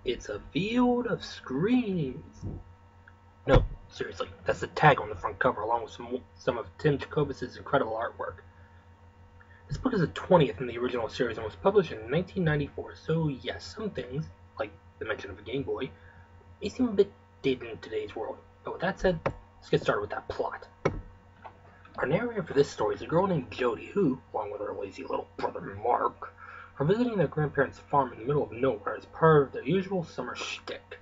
It's a field of screams. No, seriously, that's the tag on the front cover, along with some of Tim Jacobus' incredible artwork. This book is the 20th in the original series and was published in 1994, so yes, some things, like the mention of a Game Boy, may seem a bit dated in today's world. But with that said, let's get started with that plot. Our narrator for this story is a girl named Jody who, along with her lazy little brother Mark, are visiting their grandparents' farm in the middle of nowhere as part of their usual summer shtick.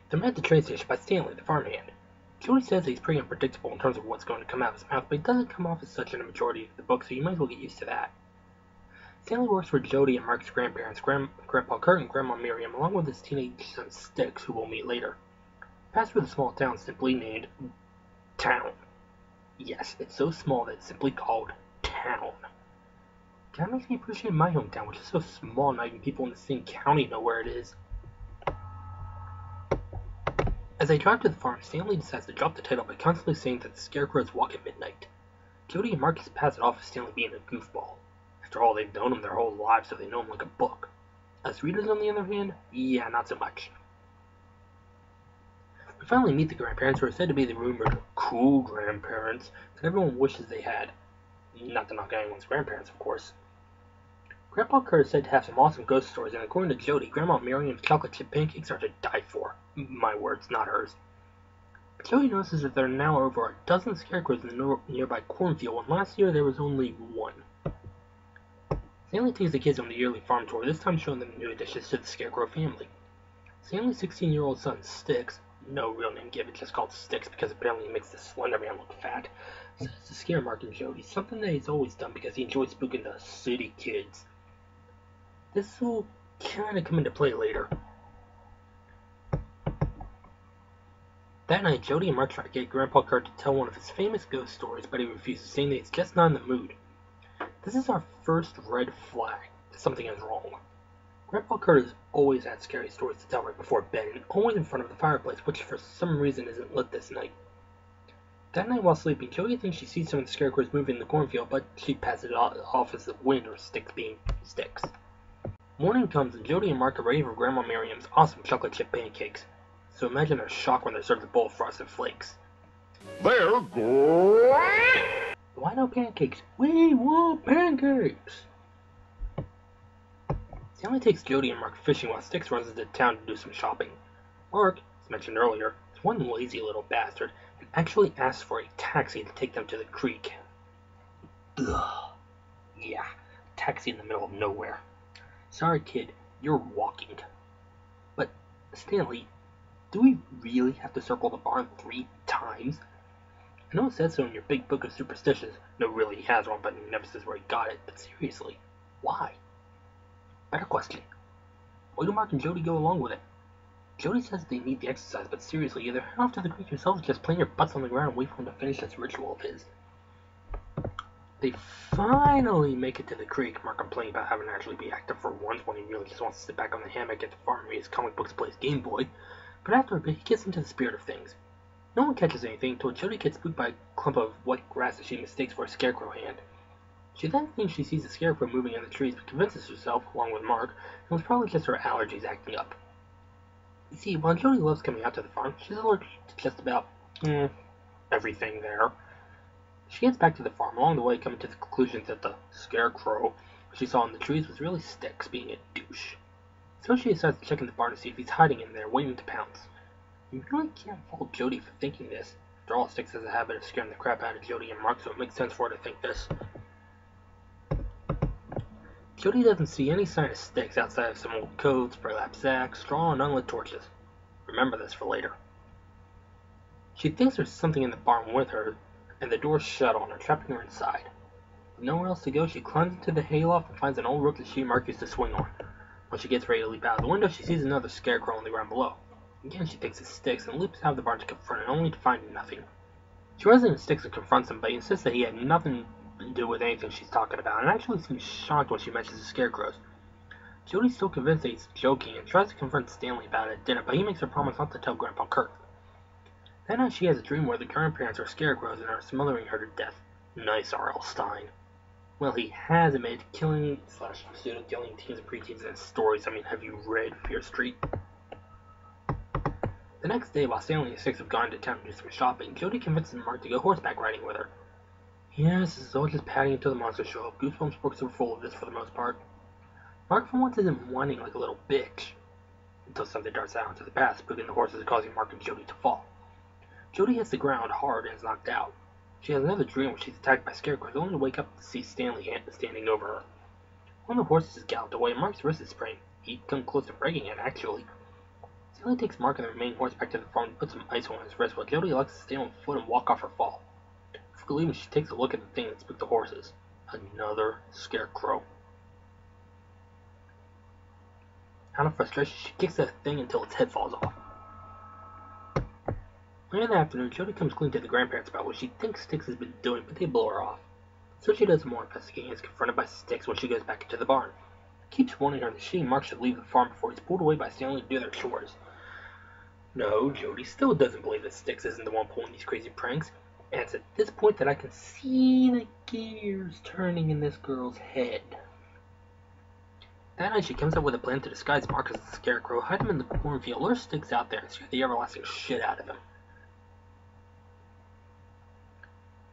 They're met at the train station by Stanley, the farmhand. Jody says he's pretty unpredictable in terms of what's going to come out of his mouth, but he doesn't come off as such in the majority of the book, so you might as well get used to that. Stanley works for Jody and Mark's grandparents, Grandpa Kurt and Grandma Miriam, along with his teenage son Styx, who we'll meet later. Pass through the small town simply named Town. Yes, it's so small that it's simply called Town. That makes me appreciate my hometown, which is so small not even people in the same county know where it is. As they drive to the farm, Stanley decides to drop the title by constantly saying that the Scarecrows walk at midnight. Jody and Marcus pass it off as Stanley being a goofball. After all, they've known him their whole lives, so they know him like a book. Us readers, on the other hand, yeah, not so much. We finally meet the grandparents, who are said to be the rumored cool grandparents that everyone wishes they had. Not to knock anyone's grandparents, of course. Grandpa Kurt is said to have some awesome ghost stories, and according to Jody, Grandma Miriam's chocolate chip pancakes are to die for. My words, not hers. Jody notices that there are now over a dozen scarecrows in the nearby cornfield, and last year there was only one. Stanley takes the kids on the yearly farm tour, this time showing them new additions to the Scarecrow family. Stanley's 16-year-old son, Styx, no real name given, just called Styx because apparently he makes the Slender Man look fat, says to scare Mark and Jody, something that he's always done because he enjoys spooking the city kids. This will kinda come into play later. That night, Jody and Mark try to get Grandpa Kurt to tell one of his famous ghost stories, but he refuses, saying that he's just not in the mood. This is our first red flag that something is wrong. Grandpa Kurt has always had scary stories to tell right before bed, and always in front of the fireplace, which for some reason isn't lit this night. That night while sleeping, Jody thinks she sees some of the scarecrows moving in the cornfield, but she passes it off as the wind or sticks being sticks. Morning comes and Jody and Mark are ready for Grandma Miriam's awesome chocolate chip pancakes. So imagine their shock when they're served a bowl of frosted flakes. They're great! Why no pancakes? We want pancakes! Stanley takes Jody and Mark fishing while Styx runs into town to do some shopping. Mark, as mentioned earlier, is one lazy little bastard and actually asks for a taxi to take them to the creek. Ugh. Yeah, taxi in the middle of nowhere. Sorry kid, you're walking. But, Stanley, do we really have to circle the barn 3 times? I know it says so in your big book of superstitions. No, really, he has one, but he never says where he got it. But seriously, why? Better question. Why do Mark and Jody go along with it? Jody says they need the exercise, but seriously, either head off to the creek yourselves or just plant your butts on the ground and wait for him to finish this ritual of his. They finally make it to the creek, Mark complaining about having to actually be active for once when he really just wants to sit back on the hammock at the farm and read his comic books and play his Game Boy. But after a bit, he gets into the spirit of things. No one catches anything until Jody gets spooked by a clump of wet grass that she mistakes for a scarecrow hand. She then thinks she sees a scarecrow moving in the trees, but convinces herself, along with Mark, it was probably just her allergies acting up. You see, while Jody loves coming out to the farm, she's allergic to just about, everything there. She gets back to the farm, along the way coming to the conclusion that the scarecrow she saw in the trees was really Styx, being a douche. So she decides to check in the barn to see if he's hiding in there, waiting to pounce. You really can't fault Jody for thinking this. After all, Styx has a habit of scaring the crap out of Jody and Mark, so it makes sense for her to think this. Jody doesn't see any sign of Styx outside of some old coats, burlap sacks, straw, and unlit torches. Remember this for later. She thinks there's something in the barn with her, and the door's shut on her, trapping her inside. With nowhere else to go, she climbs into the hayloft and finds an old rope that she and Mark used to swing on. When she gets ready to leap out of the window, she sees another scarecrow on the ground below. Again, she thinks it's Styx and leaps out of the barn to confront it, only to find nothing. She runs into Styx and confronts him, but he insists that he had nothing to do with anything she's talking about, and actually seems shocked when she mentions the scarecrows. Jody's still convinced that he's joking and tries to confront Stanley about it at dinner, but he makes her promise not to tell Grandpa Kurt. That night she has a dream where the grandparents are scarecrows and are smothering her to death. Nice, R.L. Stine. Well, he has admitted killing / pseudo-killing teens and preteens in his stories. I mean, have you read Fear Street? The next day, while Stanley and Six have gone to town to do some shopping, Jody convinces Mark to go horseback riding with her. Yes, this is all just padding until the monsters show up. Goosebumps books are full of this for the most part. Mark for once isn't whining like a little bitch, until something darts out into the path, spooking the horses and causing Mark and Jody to fall. Jody hits the ground hard and is knocked out. She has another dream where she's attacked by scarecrows, only to wake up to see Stanley standing over her. One of the horses has galloped away, and Mark's wrist is sprained. He'd come close to breaking it, actually. Stanley takes Mark and the remaining horse back to the farm and puts some ice on his wrist, while Jody elects to stay on foot and walk off her fall. Before leaving, she takes a look at the thing that spooked the horses. Another scarecrow. Out of frustration, she kicks the thing until its head falls off. Later in the afternoon, Jody comes clean to the grandparents about what she thinks Styx has been doing, but they blow her off. So she does more investigating and is confronted by Styx when she goes back into the barn. He keeps warning her that she and Mark should leave the farm before he's pulled away by Stanley to do their chores. No, Jody still doesn't believe that Styx isn't the one pulling these crazy pranks, and it's at this point that I can see the gears turning in this girl's head. That night she comes up with a plan to disguise Mark as the Scarecrow, hide him in the cornfield, lure Styx out there, and scare the everlasting shit out of him.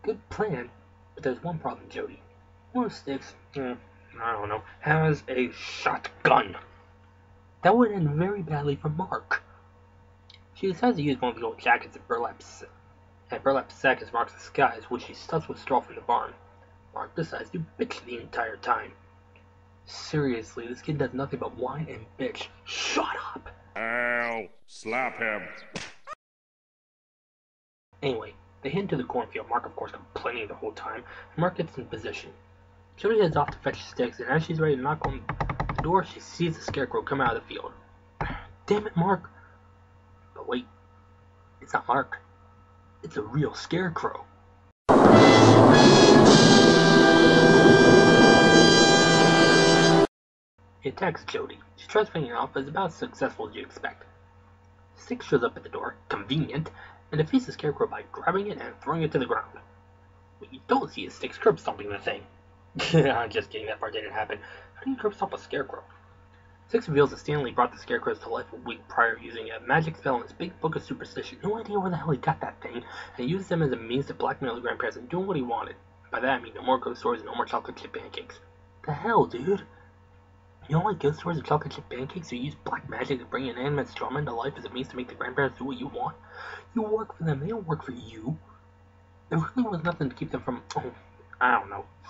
Good plan, but there's one problem, Jody. One of Styx, I don't know, has a shotgun. That would end very badly for Mark. She decides to use one of the old jackets at burlap sack as Mark's disguise, which she stuffs with straw from the barn. Mark decides to bitch the entire time. Seriously, this kid does nothing but whine and bitch. Shut up! Ow! Slap him! Anyway, they head into the cornfield, Mark of course complaining the whole time, and Mark gets in position. Jody heads off to fetch Styx, and as she's ready to knock on the door, she sees the Scarecrow come out of the field. Damn it, Mark! But wait, it's not Mark. It's a real Scarecrow. He attacks Jody. She tries fighting it off, but is about as successful as you'd expect. Styx shows up at the door, convenient, and defeats the Scarecrow by grabbing it and throwing it to the ground. What you don't see is Styx curb stomping the thing. I'm just kidding, that part didn't happen. How do you curb stomp a Scarecrow? Styx reveals that Stanley brought the Scarecrows to life a week prior using a magic spell in his big book of superstition. No idea where the hell he got that thing, and used them as a means to blackmail the grandparents and doing what he wanted. By that I mean no more ghost stories and no more chocolate chip pancakes. The hell, dude? You don't like ghost stories and chocolate chip pancakes, so you use black magic to bring an animate drama into life as a means to make the grandparents do what you want? You work for them, they don't work for you. There really was nothing to keep them from,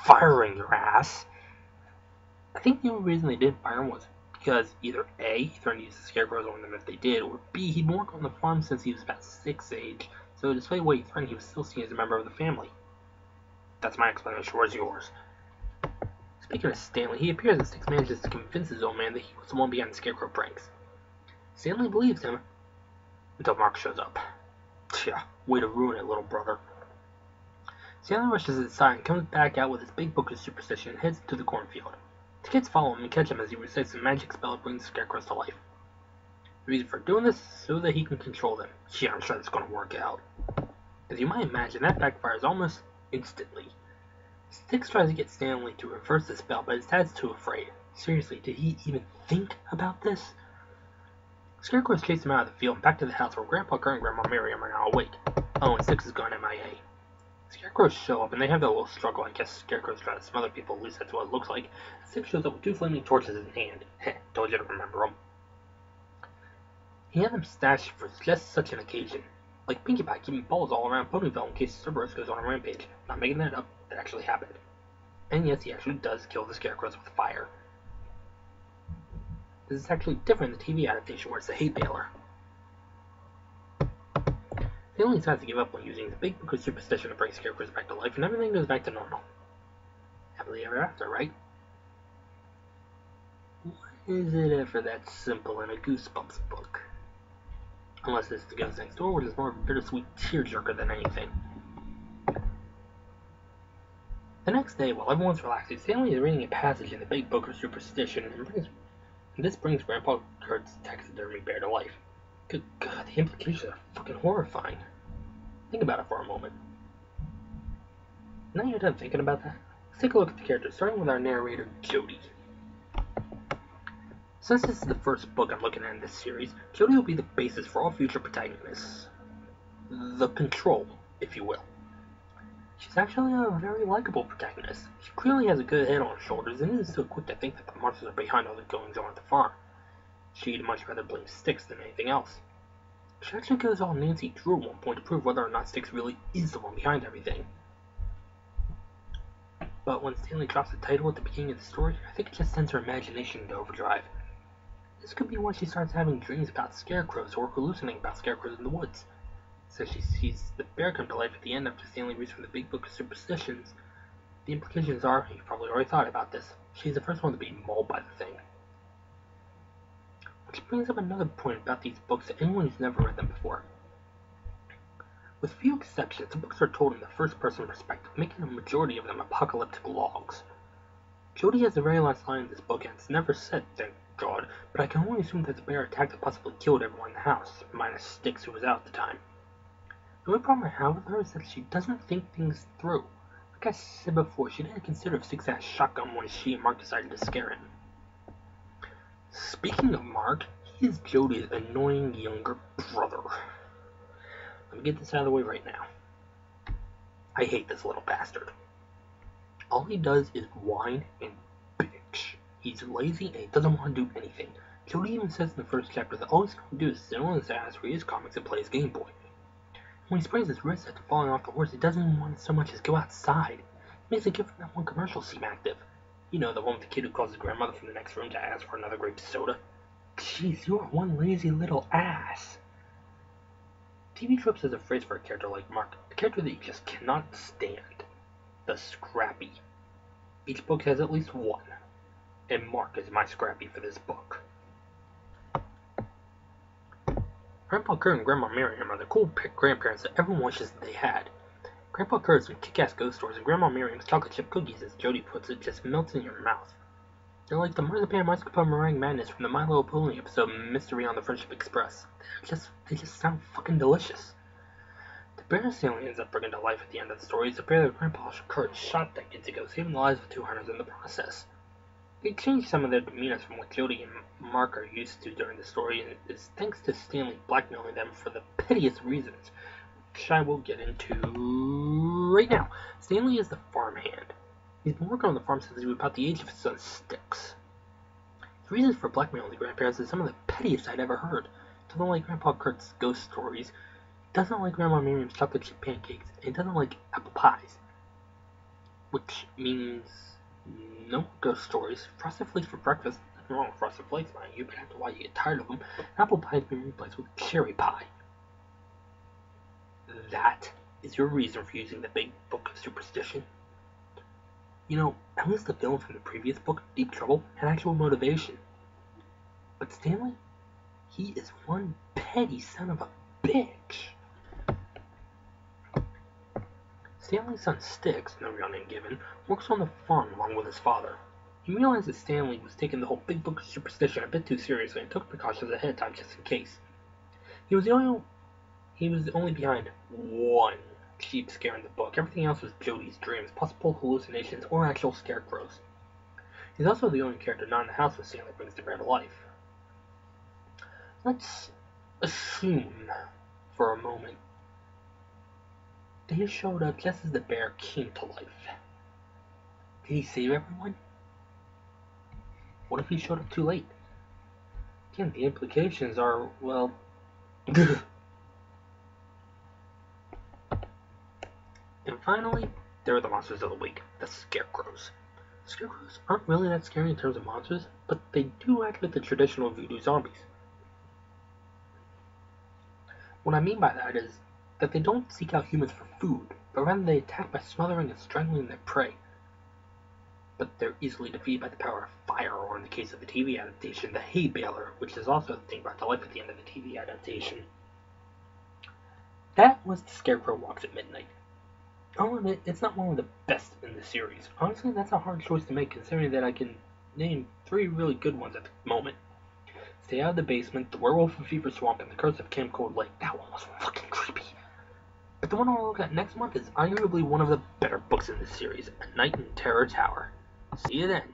firing your ass. I think the only reason they didn't fire him was because either A, he threatened to use the Scarecrows on them if they did, or B, he'd worked on the farm since he was about 6 age, so despite what he threatened, he was still seen as a member of the family. That's my explanation. Where's yours? Speaking of Stanley, he appears and Styx manages to convince his old man that he was the one behind the Scarecrow pranks. Stanley believes him until Mark shows up. Tja, way to ruin it, little brother. Stanley rushes inside and comes back out with his big book of superstition and heads to the cornfield. The kids follow him and catch him as he recites a magic spell that brings the Scarecrows to life. The reason for doing this is so that he can control them. Yeah, I'm sure that's going to work out. As you might imagine, that backfires almost instantly. Styx tries to get Stanley to reverse the spell, but his dad's too afraid. Seriously, did he even think about this? Scarecrows chase him out of the field and back to the house where Grandpa Kurt and Grandma Miriam are now awake. Oh, and Styx has gone MIA. Scarecrows show up and they have their little struggle. I guess Scarecrows try to smother people, at least that's what it looks like. Styx shows up with 2 flaming torches in his hand. Heh, told you to remember them. He had them stashed for just such an occasion. Like Pinkie Pie keeping balls all around Ponyville in case Cerberus goes on a rampage. Not making that up, that actually happened. And yes, he actually does kill the Scarecrows with fire. This is actually different in the TV adaptation where it's the hate bailer. Stanley decides to give up on using the big book of superstition to bring Scarecrows back to life, and everything goes back to normal. Happily ever after, right? Why is it ever that simple in a Goosebumps book? Unless it's The Ghost Next Door, which is more of a bittersweet tearjerker than anything. The next day, while everyone's relaxing, Stanley is reading a passage in the big book of superstition, and this brings Grandpa Kurt's taxidermy bear to life. Good God, the implications are fucking horrifying. Think about it for a moment. Now you're done thinking about that, let's take a look at the characters, starting with our narrator, Jody. Since this is the first book I'm looking at in this series, Jodie will be the basis for all future protagonists. The control, if you will. She's actually a very likable protagonist. She clearly has a good head on her shoulders and isn't so quick to think that the monsters are behind all the goings on at the farm. She'd much rather blame Styx than anything else. She actually goes all Nancy Drew at one point to prove whether or not Styx really is the one behind everything. But when Stanley drops the title at the beginning of the story, I think it just sends her imagination into overdrive. This could be why she starts having dreams about scarecrows or hallucinating about scarecrows in the woods. So she sees the bear come to life at the end after Stanley reads from the big book of superstitions. The implications are, you've probably already thought about this, she's the first one to be mauled by the thing. Which brings up another point about these books to anyone who's never read them before. With few exceptions, the books are told in the first-person perspective, making a majority of them apocalyptic logs. Jodie has the very last line in this book, and it's never said, thank God, but I can only assume that the bear attacked and possibly killed everyone in the house, minus Styx, who was out at the time. The only problem I have with her is that she doesn't think things through. Like I said before, she didn't consider Styx had a shotgun when she and Mark decided to scare him. Speaking of Mark, he is Jodie's annoying younger brother. Let me get this out of the way right now. I hate this little bastard. All he does is whine and bitch. He's lazy and he doesn't want to do anything. Jodie even says in the first chapter that all he's going to do is sit on his ass, read his comics, and play his Game Boy. When he sprains his wrist after falling off the horse, he doesn't even want to so much as go outside. He makes a gift from that one commercial seem active. You know, the one with the kid who calls his grandmother from the next room to ask for another grape soda. Jeez, you are one lazy little ass. TV tropes is a phrase for a character like Mark, the character that you just cannot stand. The Scrappy. Each book has at least one, and Mark is my Scrappy for this book. Grandpa Kurt and Grandma Miriam are the cool grandparents that everyone wishes that they had. Grandpa Kurt's kick-ass ghost stories and Grandma Miriam's chocolate chip cookies, as Jodie puts it, just melts in your mouth. They're like the marzipan mascarpone meringue madness from the My Little Pony episode Mystery on the Friendship Express. They just sound fucking delicious. The bear Stanley ends up bringing to life at the end of the story is the bear that Grandpa Kurt shot decades ago, saving the lives of 2 hunters in the process. They changed some of their demeanors from what Jodie and Mark are used to during the story, and it is thanks to Stanley blackmailing them for the pettiest reasons, which I will get into right now. Stanley is the farmhand. He's been working on the farm since he was about the age of his son Styx. The reasons for blackmailing the grandparents is some of the pettiest I'd ever heard. He doesn't like Grandpa Kurt's ghost stories, he doesn't like Grandma Miriam's chocolate chip pancakes, and he doesn't like apple pies. Which means no ghost stories, frosted flakes for breakfast, nothing wrong with frosted flakes, mind you, but after a while you get tired of them, apple pie has been replaced with cherry pie. That is your reason for using the big book of superstition. You know, at least the villain from the previous book, Deep Trouble, had actual motivation. But Stanley, he is one petty son of a bitch. Stanley's son Styx, no real name given, works on the farm along with his father. He realized that Stanley was taking the whole big book of superstition a bit too seriously and took precautions ahead of time just in case. He was only behind one cheap scare in the book. Everything else was Jodie's dreams, possible hallucinations, or actual scarecrows. He's also the only character not in the house when Stanley brings the bear to life. Let's assume, for a moment, that he showed up just as the bear came to life. Did he save everyone? What if he showed up too late? Again, the implications are, well... And finally, there are the monsters of the week, the Scarecrows. Scarecrows aren't really that scary in terms of monsters, but they do act like the traditional voodoo zombies. What I mean by that is that they don't seek out humans for food, but rather they attack by smothering and strangling their prey. But they're easily defeated by the power of fire, or in the case of the TV adaptation, the hay baler, which is also the thing brought to life at the end of the TV adaptation. That was the Scarecrow Walks at Midnight. I'll admit, it's not one of the best in the series. Honestly, that's a hard choice to make, considering that I can name 3 really good ones at the moment. Stay Out of the Basement, The Werewolf of Fever Swamp, and The Curse of Camp Cold Lake. That one was fucking creepy. But the one I'll look at next month is arguably one of the better books in this series, A Night in Terror Tower. See you then.